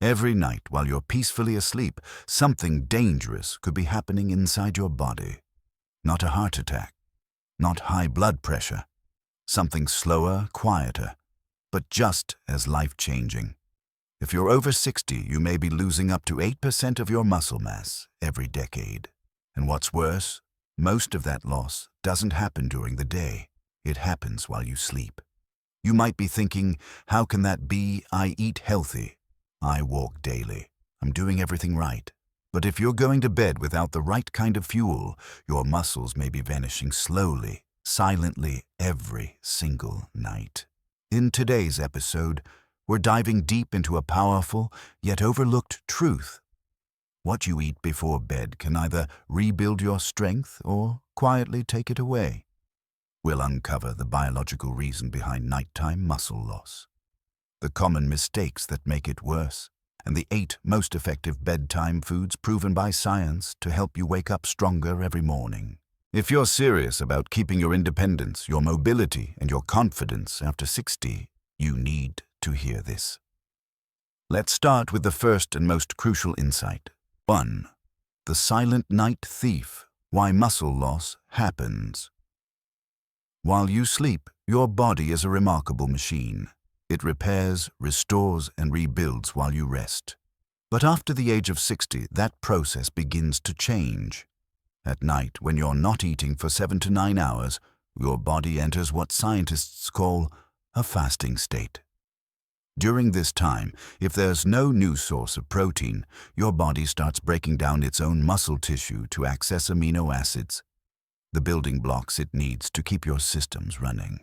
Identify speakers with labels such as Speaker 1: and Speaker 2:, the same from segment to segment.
Speaker 1: Every night while you're peacefully asleep, something dangerous could be happening inside your body. Not a heart attack, not high blood pressure, something slower, quieter, but just as life-changing. If you're over 60, you may be losing up to 8% of your muscle mass every decade. And what's worse, most of that loss doesn't happen during the day. It happens while you sleep. You might be thinking, how can that be? I eat healthy. I walk daily. I'm doing everything right. But if you're going to bed without the right kind of fuel, your muscles may be vanishing slowly, silently, every single night. In today's episode, we're diving deep into a powerful, yet overlooked truth. What you eat before bed can either rebuild your strength or quietly take it away. We'll uncover the biological reason behind nighttime muscle loss, the common mistakes that make it worse, and the 8 most effective bedtime foods proven by science to help you wake up stronger every morning. If you're serious about keeping your independence, your mobility, and your confidence after 60, you need to hear this. Let's start with the first and most crucial insight. 1. The silent night thief. Why muscle loss happens. While you sleep, your body is a remarkable machine. It repairs, restores, and rebuilds while you rest. But after the age of 60, that process begins to change. At night, when you're not eating for 7 to 9 hours, your body enters what scientists call a fasting state. During this time, if there's no new source of protein, your body starts breaking down its own muscle tissue to access amino acids, the building blocks it needs to keep your systems running.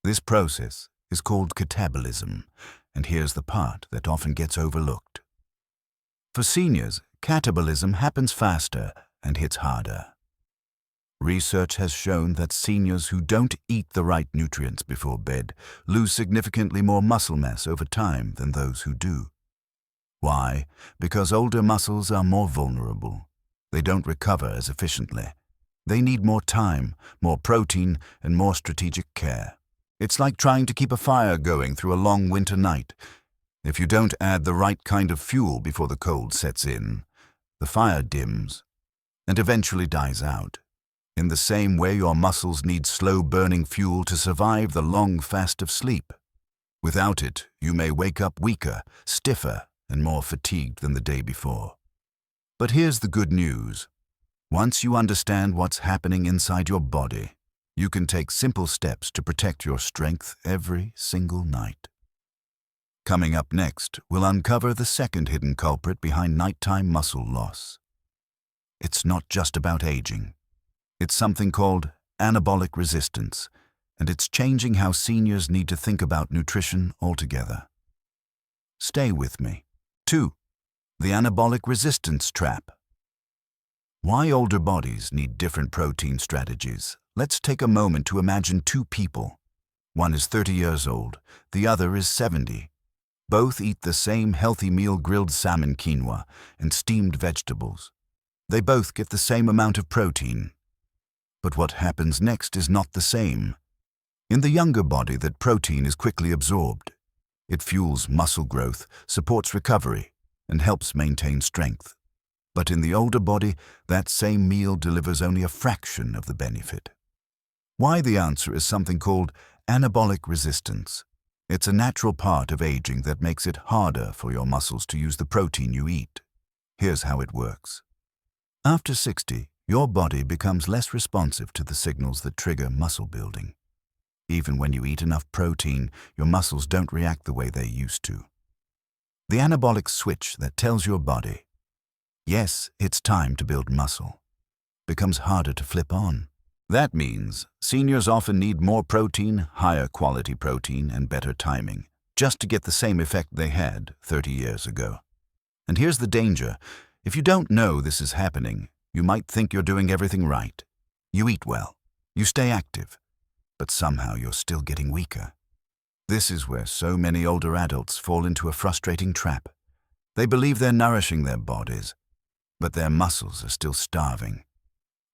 Speaker 1: This process is called catabolism, and here's the part that often gets overlooked. For seniors, catabolism happens faster and hits harder. Research has shown that seniors who don't eat the right nutrients before bed lose significantly more muscle mass over time than those who do. Why? Because older muscles are more vulnerable. They don't recover as efficiently. They need more time, more protein, and more strategic care. It's like trying to keep a fire going through a long winter night. If you don't add the right kind of fuel before the cold sets in, the fire dims and eventually dies out. In the same way, your muscles need slow-burning fuel to survive the long fast of sleep. Without it, you may wake up weaker, stiffer, and more fatigued than the day before. But here's the good news. Once you understand what's happening inside your body, you can take simple steps to protect your strength every single night. Coming up next, we'll uncover the second hidden culprit behind nighttime muscle loss. It's not just about aging. It's something called anabolic resistance, and it's changing how seniors need to think about nutrition altogether. Stay with me. 2. The anabolic resistance trap. Why older bodies need different protein strategies. Let's take a moment to imagine 2 people. One is 30 years old, the other is 70. Both eat the same healthy meal: grilled salmon, quinoa, and steamed vegetables. They both get the same amount of protein. But what happens next is not the same. In the younger body, that protein is quickly absorbed. It fuels muscle growth, supports recovery, and helps maintain strength. But in the older body, that same meal delivers only a fraction of the benefit. Why? The answer is something called anabolic resistance. It's a natural part of aging that makes it harder for your muscles to use the protein you eat. Here's how it works. After 60, your body becomes less responsive to the signals that trigger muscle building. Even when you eat enough protein, your muscles don't react the way they used to. The anabolic switch that tells your body, yes, it's time to build muscle, becomes harder to flip on. That means seniors often need more protein, higher quality protein, and better timing, just to get the same effect they had 30 years ago. And here's the danger. If you don't know this is happening, you might think you're doing everything right. You eat well, you stay active, but somehow you're still getting weaker. This is where so many older adults fall into a frustrating trap. They believe they're nourishing their bodies, but their muscles are still starving.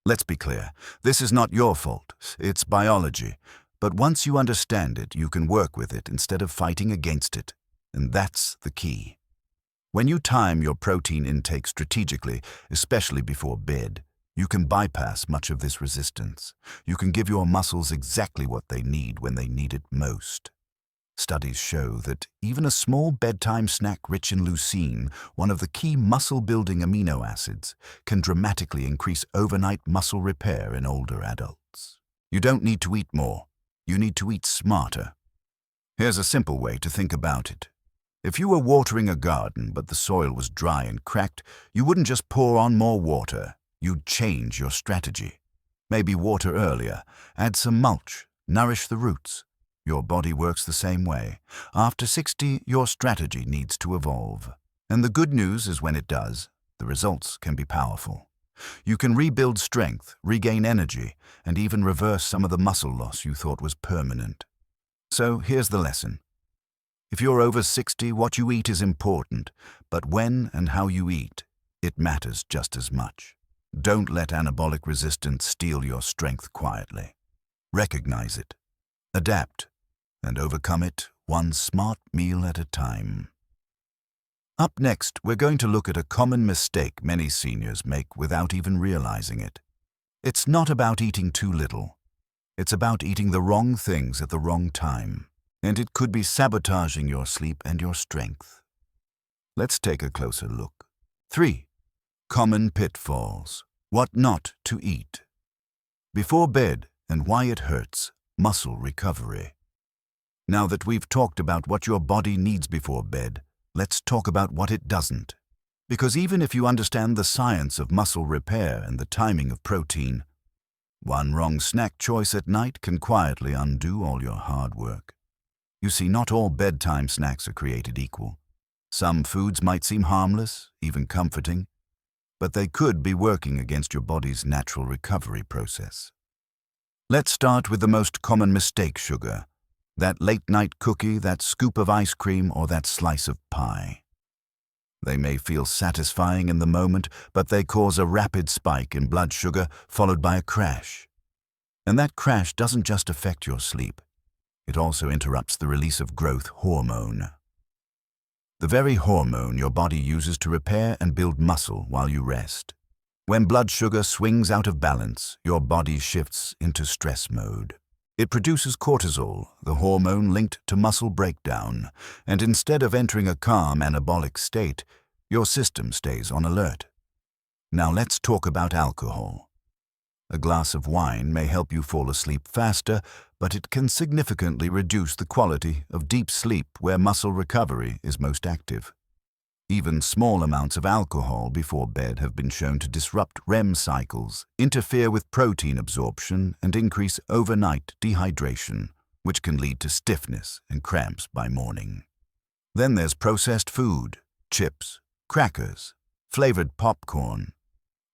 Speaker 1: Let's be clear, this is not your fault, it's biology. But once you understand it, you can work with it instead of fighting against it. And that's the key. When you time your protein intake strategically, especially before bed, you can bypass much of this resistance. You can give your muscles exactly what they need when they need it most. Studies show that even a small bedtime snack rich in leucine, one of the key muscle-building amino acids, can dramatically increase overnight muscle repair in older adults. You don't need to eat more. You need to eat smarter. Here's a simple way to think about it. If you were watering a garden but the soil was dry and cracked, you wouldn't just pour on more water. You'd change your strategy. Maybe water earlier, add some mulch, nourish the roots. Your body works the same way. After 60, your strategy needs to evolve. And the good news is when it does, the results can be powerful. You can rebuild strength, regain energy, and even reverse some of the muscle loss you thought was permanent. So here's the lesson. If you're over 60, what you eat is important, but when and how you eat, it matters just as much. Don't let anabolic resistance steal your strength quietly. Recognize it, adapt, and overcome it one smart meal at a time. Up next, we're going to look at a common mistake many seniors make without even realizing it. It's not about eating too little. It's about eating the wrong things at the wrong time. And it could be sabotaging your sleep and your strength. Let's take a closer look. 3. Common pitfalls. What not to eat. Before bed and why it hurts. Muscle recovery. Now that we've talked about what your body needs before bed, let's talk about what it doesn't. Because even if you understand the science of muscle repair and the timing of protein, one wrong snack choice at night can quietly undo all your hard work. You see, not all bedtime snacks are created equal. Some foods might seem harmless, even comforting, but they could be working against your body's natural recovery process. Let's start with the most common mistake: sugar. That late-night cookie, that scoop of ice cream, or that slice of pie. They may feel satisfying in the moment, but they cause a rapid spike in blood sugar followed by a crash. And that crash doesn't just affect your sleep. It also interrupts the release of growth hormone. The very hormone your body uses to repair and build muscle while you rest. When blood sugar swings out of balance, your body shifts into stress mode. It produces cortisol, the hormone linked to muscle breakdown, and instead of entering a calm anabolic state, your system stays on alert. Now let's talk about alcohol. A glass of wine may help you fall asleep faster, but it can significantly reduce the quality of deep sleep where muscle recovery is most active. Even small amounts of alcohol before bed have been shown to disrupt REM cycles, interfere with protein absorption, and increase overnight dehydration, which can lead to stiffness and cramps by morning. Then there's processed food, chips, crackers, flavored popcorn.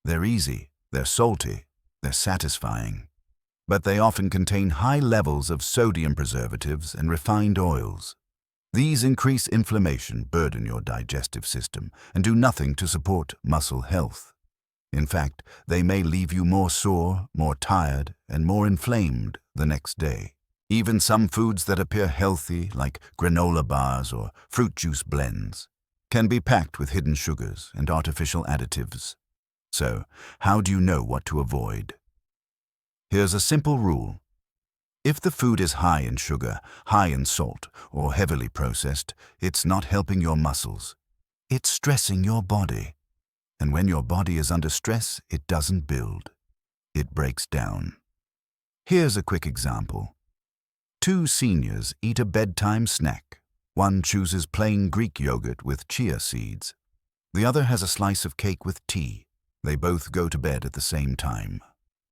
Speaker 1: They're easy, they're salty, they're satisfying, but they often contain high levels of sodium preservatives and refined oils. These increase inflammation, burden your digestive system, and do nothing to support muscle health. In fact, they may leave you more sore, more tired, and more inflamed the next day. Even some foods that appear healthy, like granola bars or fruit juice blends, can be packed with hidden sugars and artificial additives. So, how do you know what to avoid? Here's a simple rule. If the food is high in sugar, high in salt, or heavily processed, it's not helping your muscles. It's stressing your body. And when your body is under stress, it doesn't build. It breaks down. Here's a quick example. 2 seniors eat a bedtime snack. One chooses plain Greek yogurt with chia seeds. The other has a slice of cake with tea. They both go to bed at the same time.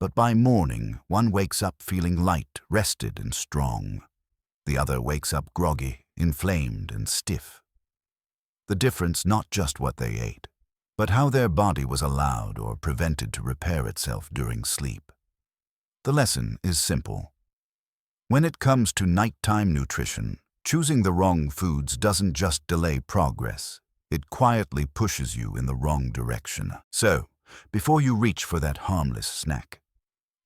Speaker 1: But by morning, one wakes up feeling light, rested, and strong. The other wakes up groggy, inflamed, and stiff. The difference not just what they ate, but how their body was allowed or prevented to repair itself during sleep. The lesson is simple. When it comes to nighttime nutrition, choosing the wrong foods doesn't just delay progress. It quietly pushes you in the wrong direction. So, before you reach for that harmless snack,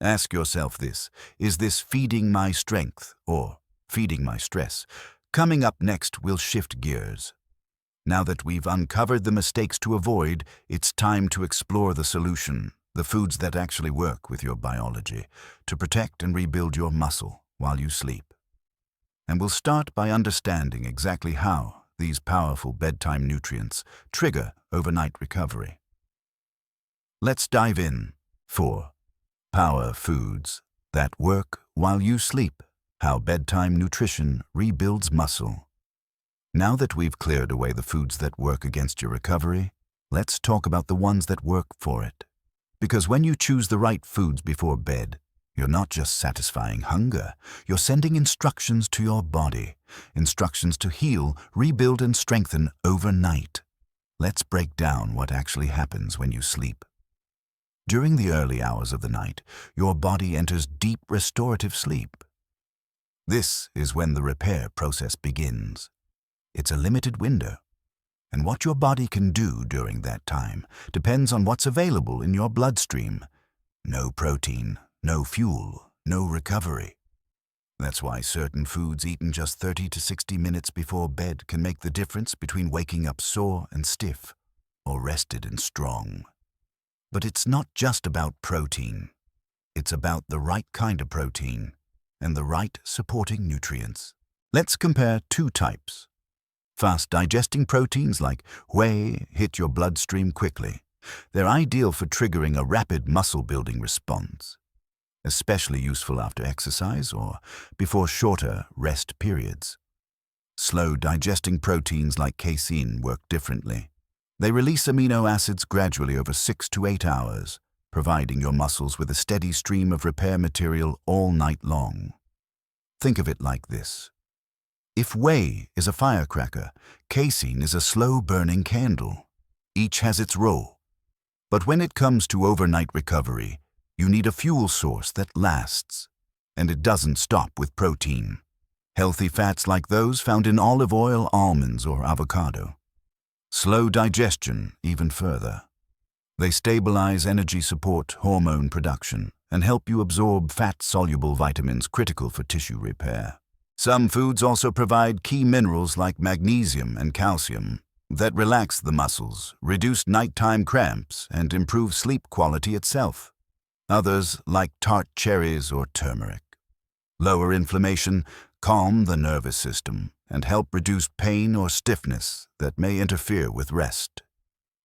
Speaker 1: ask yourself this: is this feeding my strength or feeding my stress? Coming up next, we'll shift gears. Now that we've uncovered the mistakes to avoid, it's time to explore the solution, the foods that actually work with your biology, to protect and rebuild your muscle while you sleep. And we'll start by understanding exactly how these powerful bedtime nutrients trigger overnight recovery. Let's dive in. 4. Power foods that work while you sleep. How bedtime nutrition rebuilds muscle. Now that we've cleared away the foods that work against your recovery, let's talk about the ones that work for it. Because when you choose the right foods before bed, you're not just satisfying hunger, you're sending instructions to your body, instructions to heal, rebuild, and strengthen overnight. Let's break down what actually happens when you sleep. During the early hours of the night, your body enters deep restorative sleep. This is when the repair process begins. It's a limited window, and what your body can do during that time depends on what's available in your bloodstream. No protein, no fuel, no recovery. That's why certain foods eaten just 30 to 60 minutes before bed can make the difference between waking up sore and stiff or rested and strong. But it's not just about protein. It's about the right kind of protein and the right supporting nutrients. Let's compare two types. Fast-digesting proteins like whey hit your bloodstream quickly. They're ideal for triggering a rapid muscle-building response, especially useful after exercise or before shorter rest periods. Slow-digesting proteins like casein work differently. They release amino acids gradually over 6 to 8 hours, providing your muscles with a steady stream of repair material all night long. Think of it like this. If whey is a firecracker, casein is a slow-burning candle. Each has its role. But when it comes to overnight recovery, you need a fuel source that lasts. And it doesn't stop with protein. Healthy fats like those found in olive oil, almonds, or avocado. Slow digestion even further. They stabilize energy support, hormone production, and help you absorb fat-soluble vitamins critical for tissue repair. Some foods also provide key minerals like magnesium and calcium that relax the muscles, reduce nighttime cramps, and improve sleep quality itself. Others, like tart cherries or turmeric, lower inflammation, calm the nervous system, and help reduce pain or stiffness that may interfere with rest.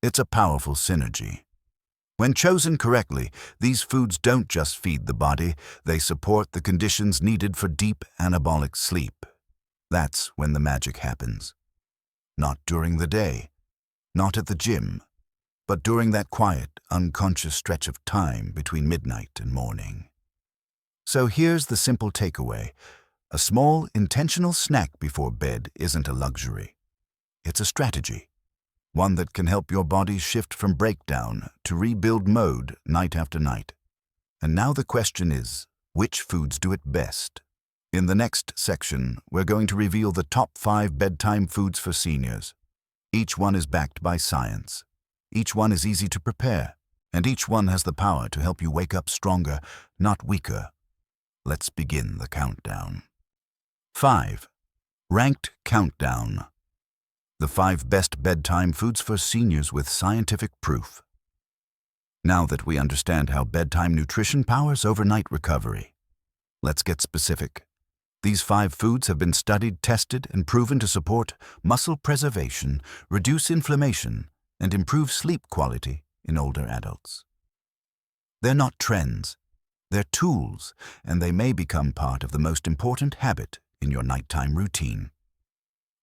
Speaker 1: It's a powerful synergy. When chosen correctly, these foods don't just feed the body, they support the conditions needed for deep anabolic sleep. That's when the magic happens. Not during the day, not at the gym, but during that quiet, unconscious stretch of time between midnight and morning. So here's the simple takeaway. A small, intentional snack before bed isn't a luxury. It's a strategy. One that can help your body shift from breakdown to rebuild mode night after night. And now the question is, which foods do it best? In the next section, we're going to reveal the top 5 bedtime foods for seniors. Each one is backed by science. Each one is easy to prepare, and each one has the power to help you wake up stronger, not weaker. Let's begin the countdown. 5. Ranked countdown. The 5 best bedtime foods for seniors with scientific proof. Now that we understand how bedtime nutrition powers overnight recovery, let's get specific. These 5 foods have been studied, tested, and proven to support muscle preservation, reduce inflammation, and improve sleep quality in older adults. They're not trends, they're tools, and they may become part of the most important habit in your nighttime routine.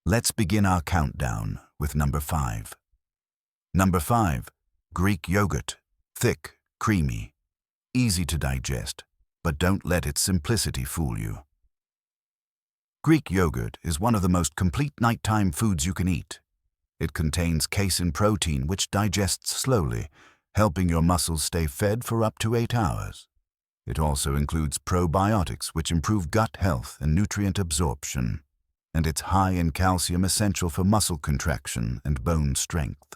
Speaker 1: Let's begin our countdown with number 5. Number 5, Greek yogurt. Thick, creamy, easy to digest, but don't let its simplicity fool you. Greek yogurt is one of the most complete nighttime foods you can eat. It contains casein protein which digests slowly, helping your muscles stay fed for up to 8 hours. It also includes probiotics which improve gut health and nutrient absorption, and it's high in calcium essential for muscle contraction and bone strength.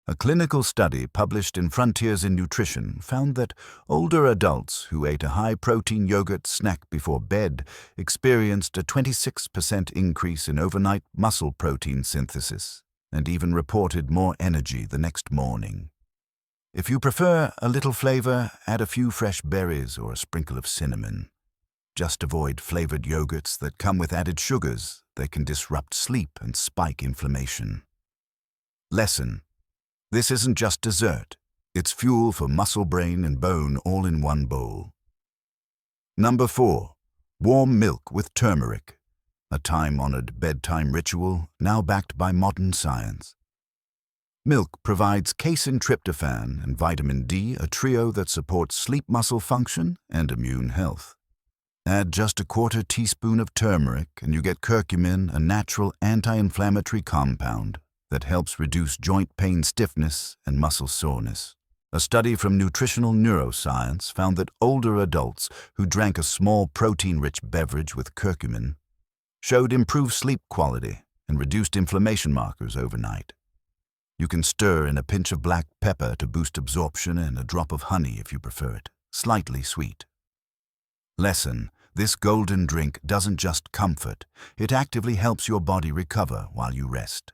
Speaker 1: A clinical study published in Frontiers in Nutrition found that older adults who ate a high-protein yogurt snack before bed experienced a 26% increase in overnight muscle protein synthesis and even reported more energy the next morning. If you prefer a little flavor, add a few fresh berries or a sprinkle of cinnamon. Just avoid flavored yogurts that come with added sugars. They can disrupt sleep and spike inflammation. Lesson: this isn't just dessert. It's fuel for muscle, brain, and bone all in one bowl. Number 4. Warm milk with turmeric. A time-honored bedtime ritual now backed by modern science. Milk provides casein, tryptophan, and vitamin D, a trio that supports sleep muscle function and immune health. Add just a quarter teaspoon of turmeric and you get curcumin, a natural anti-inflammatory compound that helps reduce joint pain, stiffness, and muscle soreness. A study from Nutritional Neuroscience found that older adults who drank a small protein-rich beverage with curcumin showed improved sleep quality and reduced inflammation markers overnight. You can stir in a pinch of black pepper to boost absorption and a drop of honey if you prefer it, slightly sweet. Lesson: this golden drink doesn't just comfort, it actively helps your body recover while you rest.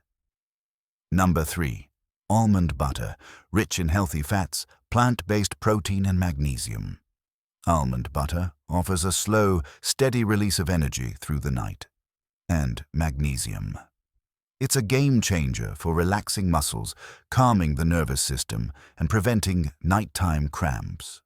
Speaker 1: Number 3. Almond butter, rich in healthy fats, plant-based protein, and magnesium. Almond butter offers a slow, steady release of energy through the night. And magnesium. It's a game changer for relaxing muscles, calming the nervous system, and preventing nighttime cramps.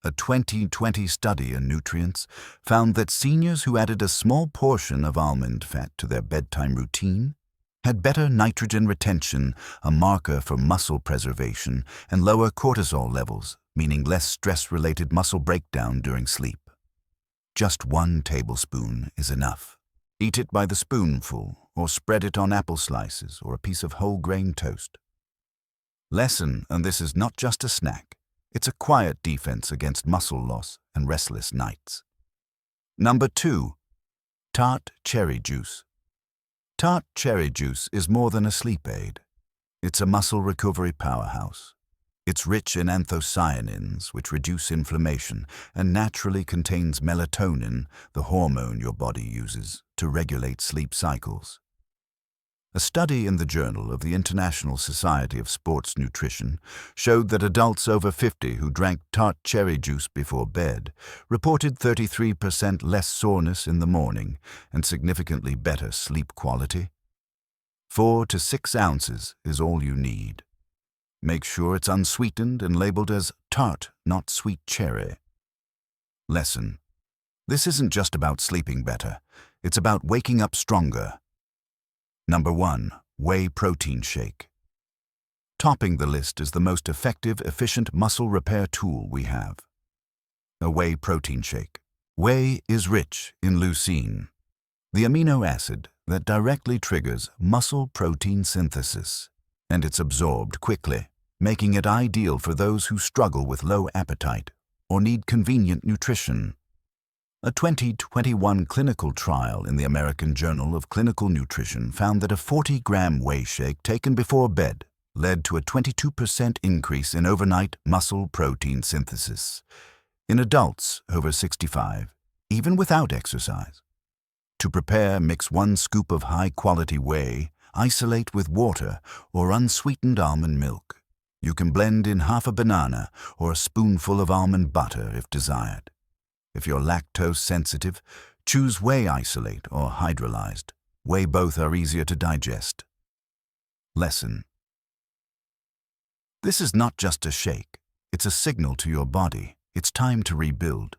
Speaker 1: A 2020 study in Nutrients found that seniors who added a small portion of almond fat to their bedtime routine had better nitrogen retention, a marker for muscle preservation, and lower cortisol levels, meaning less stress-related muscle breakdown during sleep. Just 1 tablespoon is enough. Eat it by the spoonful, or spread it on apple slices or a piece of whole grain toast. Lesson: and this is not just a snack. It's a quiet defense against muscle loss and restless nights. Number 2. Tart cherry juice. Tart cherry juice is more than a sleep aid. It's a muscle recovery powerhouse. It's rich in anthocyanins, which reduce inflammation, and naturally contains melatonin, the hormone your body uses to regulate sleep cycles. A study in the Journal of the International Society of Sports Nutrition showed that adults over 50 who drank tart cherry juice before bed reported 33% less soreness in the morning and significantly better sleep quality. 4 to 6 ounces is all you need. Make sure it's unsweetened and labeled as tart, not sweet cherry. Lesson: this isn't just about sleeping better, it's about waking up stronger. Number 1. Whey protein shake. Topping the list is the most effective, efficient muscle repair tool we have. A whey protein shake. Whey is rich in leucine, the amino acid that directly triggers muscle protein synthesis, and it's absorbed quickly, making it ideal for those who struggle with low appetite or need convenient nutrition. A 2021 clinical trial in the American Journal of Clinical Nutrition found that a 40-gram whey shake taken before bed led to a 22% increase in overnight muscle protein synthesis in adults over 65, even without exercise. To prepare, mix 1 scoop of high-quality whey, isolate with water or unsweetened almond milk. You can blend in half a banana or a spoonful of almond butter if desired. If you're lactose sensitive, choose whey isolate or hydrolyzed. Whey both are easier to digest. Lesson: this is not just a shake, it's a signal to your body. It's time to rebuild.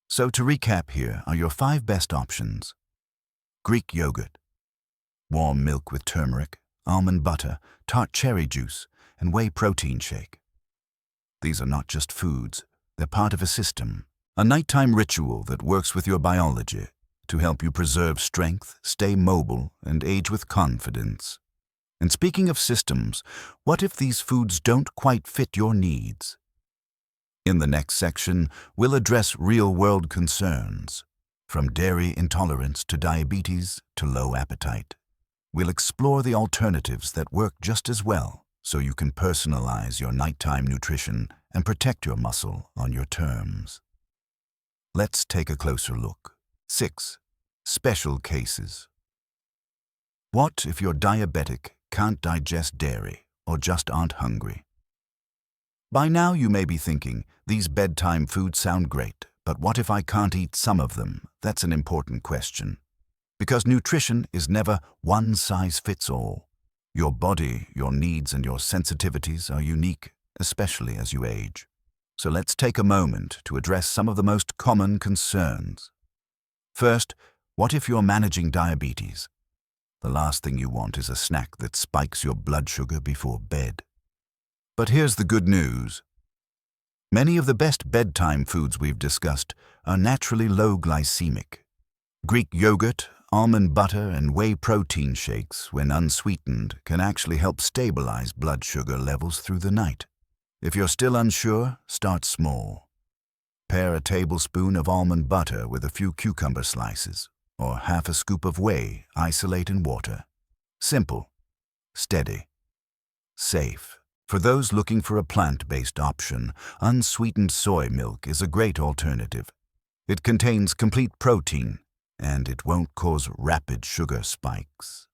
Speaker 1: So to recap, here are your 5 best options. Greek yogurt, warm milk with turmeric, almond butter, tart cherry juice, and whey protein shake. These are not just foods, they're part of a system. A nighttime ritual that works with your biology to help you preserve strength, stay mobile, and age with confidence. And speaking of systems, what if these foods don't quite fit your needs? In the next section, we'll address real-world concerns, from dairy intolerance to diabetes to low appetite. We'll explore the alternatives that work just as well, so you can personalize your nighttime nutrition and protect your muscle on your terms. Let's take a closer look. 6. Special cases. What if you're diabetic can't digest dairy, or just aren't hungry. By now you may be thinking, these bedtime foods sound great, but what if I can't eat some of them? That's an important question. Because nutrition is never one size fits all. Your body, your needs, and your sensitivities are unique, especially as you age. So let's take a moment to address some of the most common concerns. First, what if you're managing diabetes? The last thing you want is a snack that spikes your blood sugar before bed. But here's the good news. Many of the best bedtime foods we've discussed are naturally low glycemic. Greek yogurt, almond butter, and whey protein shakes, when unsweetened, can actually help stabilize blood sugar levels through the night. If you're still unsure, start small. Pair a tablespoon of almond butter with a few cucumber slices, or half a scoop of whey, isolate in water. Simple, steady, safe. For those looking for a plant-based option, unsweetened soy milk is a great alternative. It contains complete protein, and it won't cause rapid sugar spikes.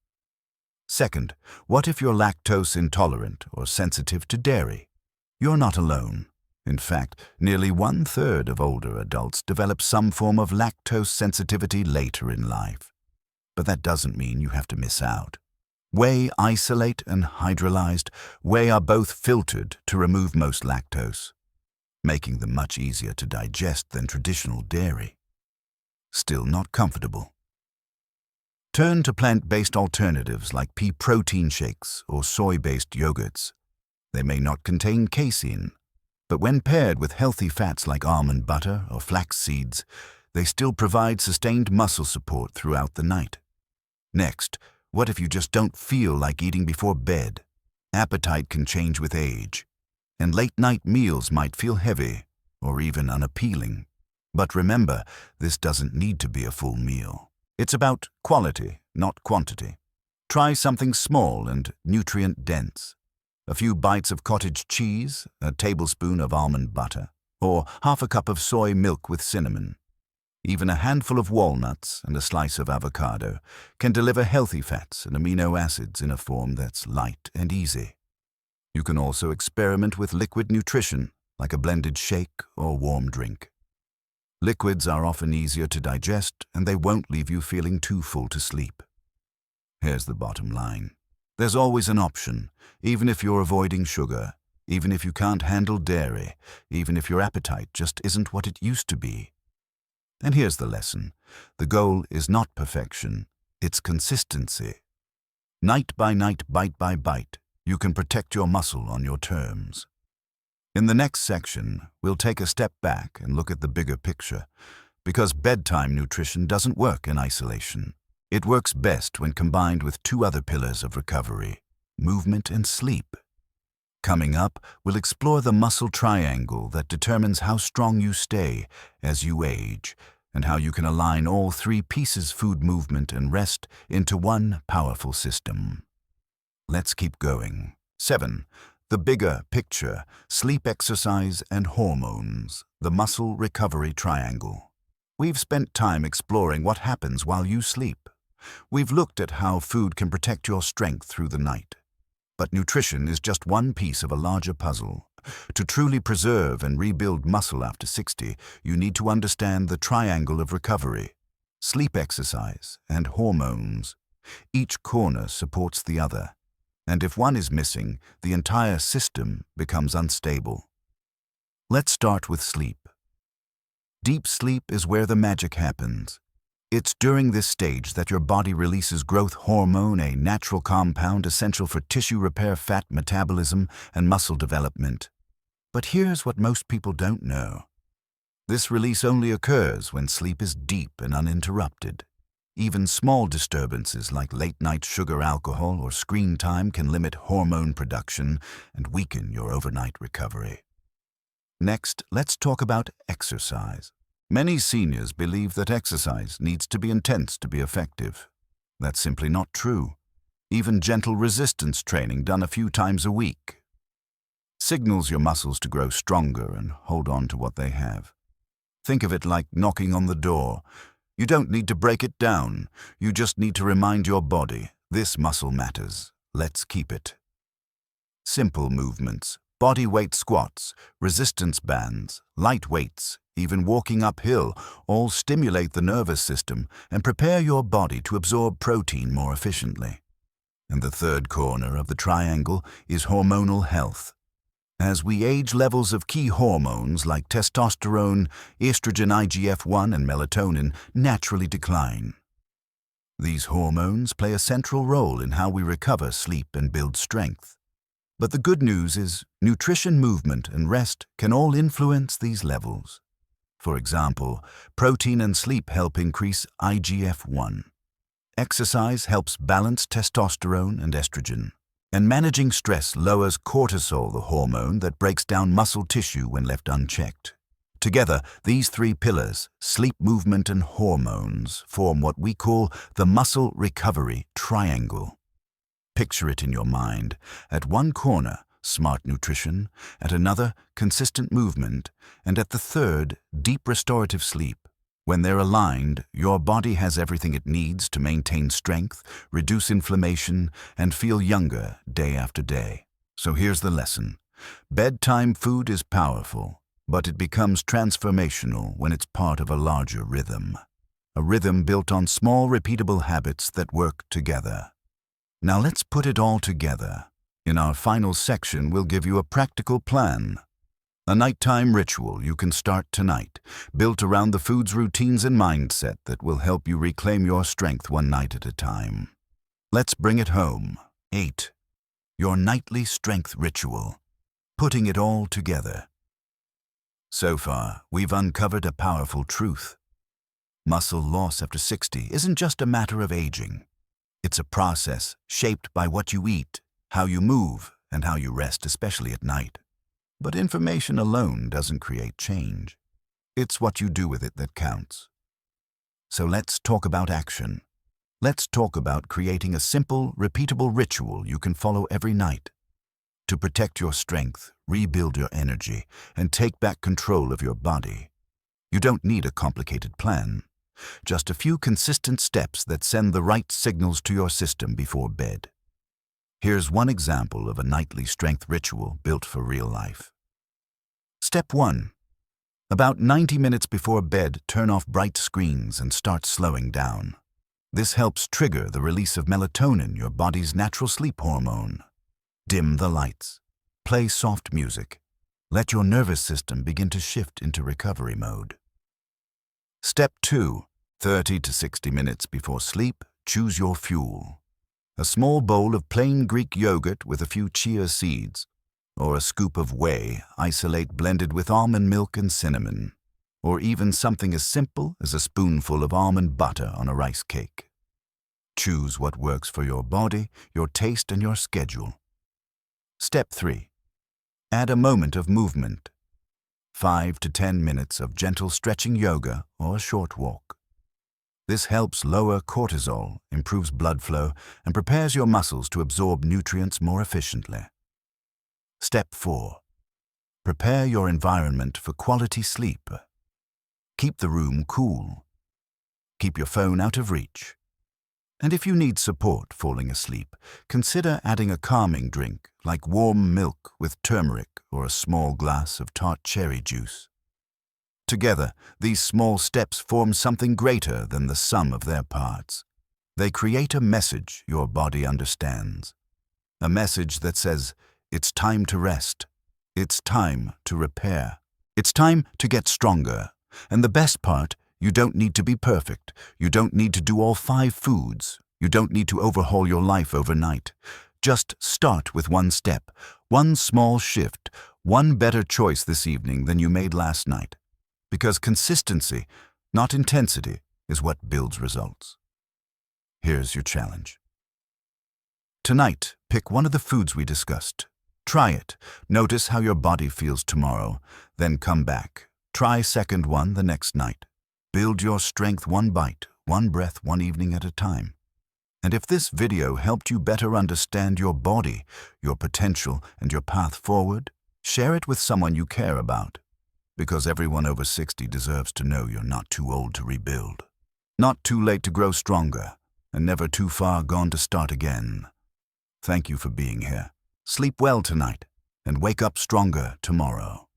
Speaker 1: Second, what if you're lactose intolerant or sensitive to dairy? You're not alone. In fact, nearly 1/3 of older adults develop some form of lactose sensitivity later in life. But that doesn't mean you have to miss out. Whey isolate and hydrolyzed whey are both filtered to remove most lactose, making them much easier to digest than traditional dairy. Still not comfortable? Turn to plant-based alternatives like pea protein shakes or soy-based yogurts. They may not contain casein, but when paired with healthy fats like almond butter or flax seeds, they still provide sustained muscle support throughout the night. Next, what if you just don't feel like eating before bed? Appetite can change with age, and late-night meals might feel heavy or even unappealing. But remember, this doesn't need to be a full meal. It's about quality, not quantity. Try something small and nutrient-dense. A few bites of cottage cheese, a tablespoon of almond butter, or half a cup of soy milk with cinnamon. Even a handful of walnuts and a slice of avocado can deliver healthy fats and amino acids in a form that's light and easy. You can also experiment with liquid nutrition, like a blended shake or warm drink. Liquids are often easier to digest, and they won't leave you feeling too full to sleep. Here's the bottom line. There's always an option, even if you're avoiding sugar, even if you can't handle dairy, even if your appetite just isn't what it used to be. And here's the lesson. The goal is not perfection, it's consistency. Night by night, bite by bite, you can protect your muscle on your terms. In the next section, we'll take a step back and look at the bigger picture, because bedtime nutrition doesn't work in isolation. It works best when combined with two other pillars of recovery, movement and sleep. Coming up, we'll explore the muscle triangle that determines how strong you stay as you age, and how you can align all three pieces, food, movement, and rest, into one powerful system. Let's keep going. 7. The bigger picture, sleep, exercise, and hormones, the muscle recovery triangle. We've spent time exploring what happens while you sleep. We've looked at how food can protect your strength through the night. But nutrition is just one piece of a larger puzzle. To truly preserve and rebuild muscle after 60, you need to understand the triangle of recovery: sleep, exercise, and hormones. Each corner supports the other, and if one is missing, the entire system becomes unstable. Let's start with sleep. Deep sleep is where the magic happens. It's during this stage that your body releases growth hormone, a natural compound essential for tissue repair, fat metabolism, and muscle development. But here's what most people don't know. This release only occurs when sleep is deep and uninterrupted. Even small disturbances like late-night sugar, alcohol, or screen time can limit hormone production and weaken your overnight recovery. Next, let's talk about exercise. Many seniors believe that exercise needs to be intense to be effective. That's simply not true. Even gentle resistance training done a few times a week signals your muscles to grow stronger and hold on to what they have. Think of it like knocking on the door. You don't need to break it down. You just need to remind your body, this muscle matters. let's keep it. Simple movements, body weight squats, resistance bands, light weights, even walking uphill, all stimulate the nervous system and prepare your body to absorb protein more efficiently. And the third corner of the triangle is hormonal health. As we age, levels of key hormones like testosterone, estrogen, IGF-1, and melatonin naturally decline. These hormones play a central role in how we recover, sleep, and build strength. But the good news is nutrition, movement, and rest can all influence these levels. For example, protein and sleep help increase IGF-1. Exercise helps balance testosterone and estrogen. And managing stress lowers cortisol, the hormone that breaks down muscle tissue when left unchecked. Together, these three pillars, sleep, movement, and hormones, form what we call the muscle recovery triangle. Picture it in your mind. At one corner, smart nutrition, at another, consistent movement, and at the third, deep restorative sleep. When they're aligned, your body has everything it needs to maintain strength, reduce inflammation, and feel younger day after day. So here's the lesson. Bedtime food is powerful, but it becomes transformational when it's part of a larger rhythm. A rhythm built on small, repeatable habits that work together. Now let's put it all together. In our final section, we'll give you a practical plan. A nighttime ritual you can start tonight, built around the food's routines and mindset that will help you reclaim your strength one night at a time. Let's bring it home. 8. Your nightly strength ritual. Putting it all together. So far, we've uncovered a powerful truth. Muscle loss after 60 isn't just a matter of aging. It's a process shaped by what you eat, how you move, and how you rest, especially at night. But information alone doesn't create change. It's what you do with it that counts. So let's talk about action. Let's talk about creating a simple, repeatable ritual you can follow every night. To protect your strength, rebuild your energy, and take back control of your body. You don't need a complicated plan. Just a few consistent steps that send the right signals to your system before bed. Here's one example of a nightly strength ritual built for real life. Step 1. About 90 minutes before bed, turn off bright screens and start slowing down. This helps trigger the release of melatonin, your body's natural sleep hormone. Dim the lights. Play soft music. Let your nervous system begin to shift into recovery mode. Step 2. 30 to 60 minutes before sleep, choose your fuel. A small bowl of plain Greek yogurt with a few chia seeds, or a scoop of whey isolate blended with almond milk and cinnamon, or even something as simple as a spoonful of almond butter on a rice cake. Choose what works for your body, your taste, and your schedule. Step 3. Add a moment of movement. 5 to 10 minutes of gentle stretching yoga or a short walk. This helps lower cortisol, improves blood flow, and prepares your muscles to absorb nutrients more efficiently. Step 4. Prepare your environment for quality sleep. Keep the room cool. Keep your phone out of reach. And if you need support falling asleep, consider adding a calming drink like warm milk with turmeric or a small glass of tart cherry juice. Together, these small steps form something greater than the sum of their parts. They create a message your body understands. A message that says, it's time to rest. It's time to repair. It's time to get stronger. And the best part, you don't need to be perfect. You don't need to do all 5 foods. You don't need to overhaul your life overnight. Just start with one step, one small shift, one better choice this evening than you made last night. Because consistency, not intensity, is what builds results. Here's your challenge. Tonight, pick one of the foods we discussed. Try it. Notice how your body feels tomorrow. Then come back. Try second one the next night. Build your strength one bite, one breath, one evening at a time. And if this video helped you better understand your body, your potential, and your path forward, share it with someone you care about. Because everyone over 60 deserves to know you're not too old to rebuild. Not too late to grow stronger, and never too far gone to start again. Thank you for being here. Sleep well tonight and wake up stronger tomorrow.